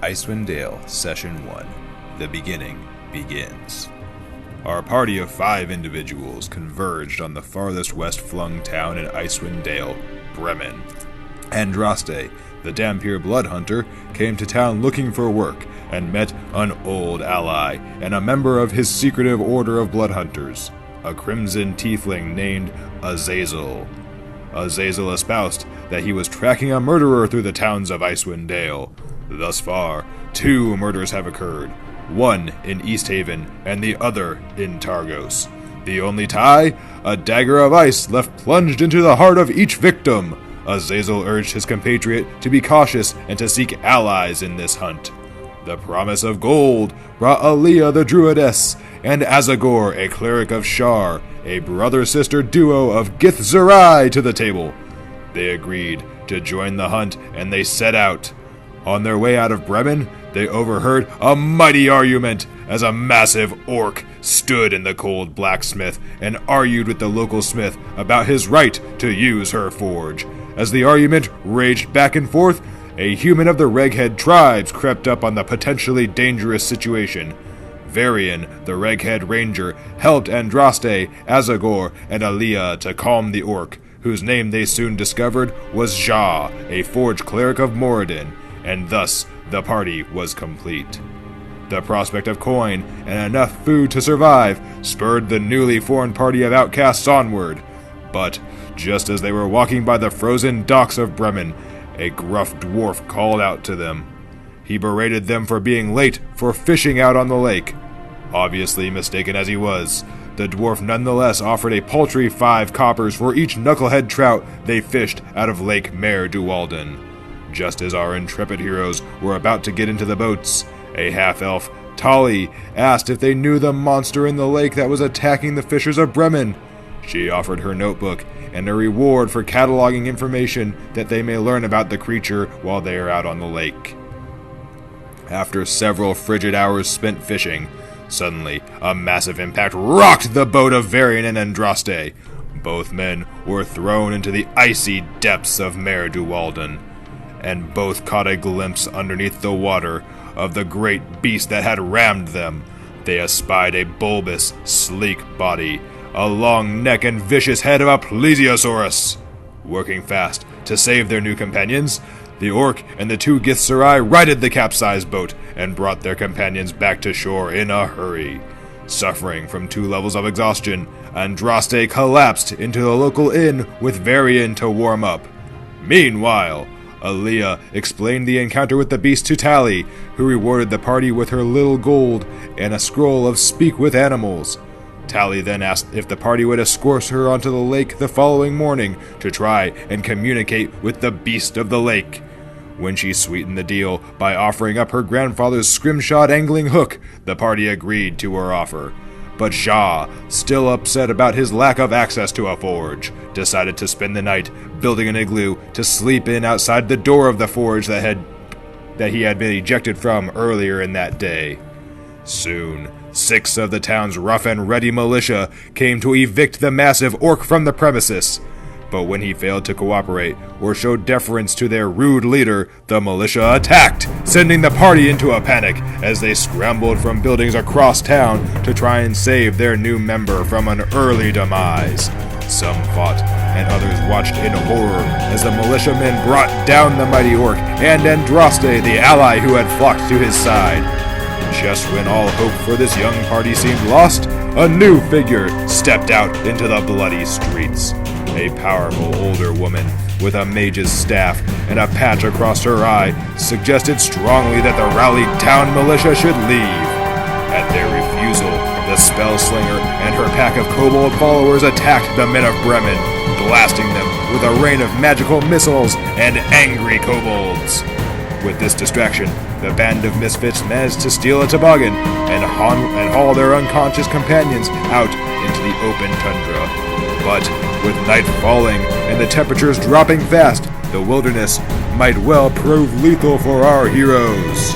Icewind Dale, Session 1. The beginning begins. Our party of 5 individuals converged on the farthest west-flung town in Icewind Dale, Bremen. Andraste, the Dhampir blood hunter, came to town looking for work and met an old ally and a member of his secretive order of blood hunters, a crimson tiefling named Azazel. Azazel espoused that he was tracking a murderer through the towns of Icewind Dale. Thus far, 2 murders have occurred, one in East Haven and the other in Targos. The only tie? A dagger of ice left plunged into the heart of each victim. Azazel urged his compatriot to be cautious and to seek allies in this hunt. The promise of gold brought Aaliyah the Druidess and Azagor, a cleric of Shar, a brother-sister duo of Githzerai, to the table. They agreed to join the hunt and they set out. On their way out of Bremen, they overheard a mighty argument as a massive orc stood in the cold blacksmith and argued with the local smith about his right to use her forge. As the argument raged back and forth, a human of the Reghead tribes crept up on the potentially dangerous situation. Varian, the Reghead ranger, helped Andraste, Azagor, and Aaliyah to calm the orc, whose name they soon discovered was Ja, a forge cleric of Moradin, and thus the party was complete. The prospect of coin and enough food to survive spurred the newly formed party of outcasts onward. But just as they were walking by the frozen docks of Bremen, a gruff dwarf called out to them. He berated them for being late for fishing out on the lake. Obviously mistaken as he was, the dwarf nonetheless offered a paltry 5 coppers for each knucklehead trout they fished out of Lake Mare Duwalden. Just as our intrepid heroes were about to get into the boats, a half-elf, Tali, asked if they knew the monster in the lake that was attacking the fishers of Bremen. She offered her notebook and a reward for cataloging information that they may learn about the creature while they are out on the lake. After several frigid hours spent fishing, suddenly a massive impact rocked the boat of Varian and Andraste. Both men were thrown into the icy depths of Mare Duwalden, and both caught a glimpse underneath the water of the great beast that had rammed them. They espied a bulbous, sleek body, a long neck and vicious head of a plesiosaurus. Working fast to save their new companions, the orc and the 2 Githzerai righted the capsized boat and brought their companions back to shore in a hurry. Suffering from 2 levels of exhaustion, Andraste collapsed into the local inn with Varian to warm up. Meanwhile, Aaliyah explained the encounter with the beast to Tali, who rewarded the party with her little gold and a scroll of Speak with Animals. Tali then asked if the party would escort her onto the lake the following morning to try and communicate with the beast of the lake. When she sweetened the deal by offering up her grandfather's scrimshot angling hook, the party agreed to her offer. But Shah, still upset about his lack of access to a forge, decided to spend the night building an igloo to sleep in outside the door of the forge that he had been ejected from earlier in that day. Soon, 6 of the town's rough and ready militia came to evict the massive orc from the premises. But when he failed to cooperate or show deference to their rude leader, the militia attacked, sending the party into a panic as they scrambled from buildings across town to try and save their new member from an early demise. Some fought, and others watched in horror as the militiamen brought down the mighty orc and Andraste, the ally who had flocked to his side. Just when all hope for this young party seemed lost, a new figure stepped out into the bloody streets. A powerful older woman with a mage's staff and a patch across her eye suggested strongly that the rallied town militia should leave. At their refusal, the spellslinger and her pack of kobold followers attacked the men of Bremen, blasting them with a rain of magical missiles and angry kobolds. With this distraction, the band of misfits managed to steal a toboggan and haul their unconscious companions out into the open tundra. But with night falling and the temperatures dropping fast, the wilderness might well prove lethal for our heroes.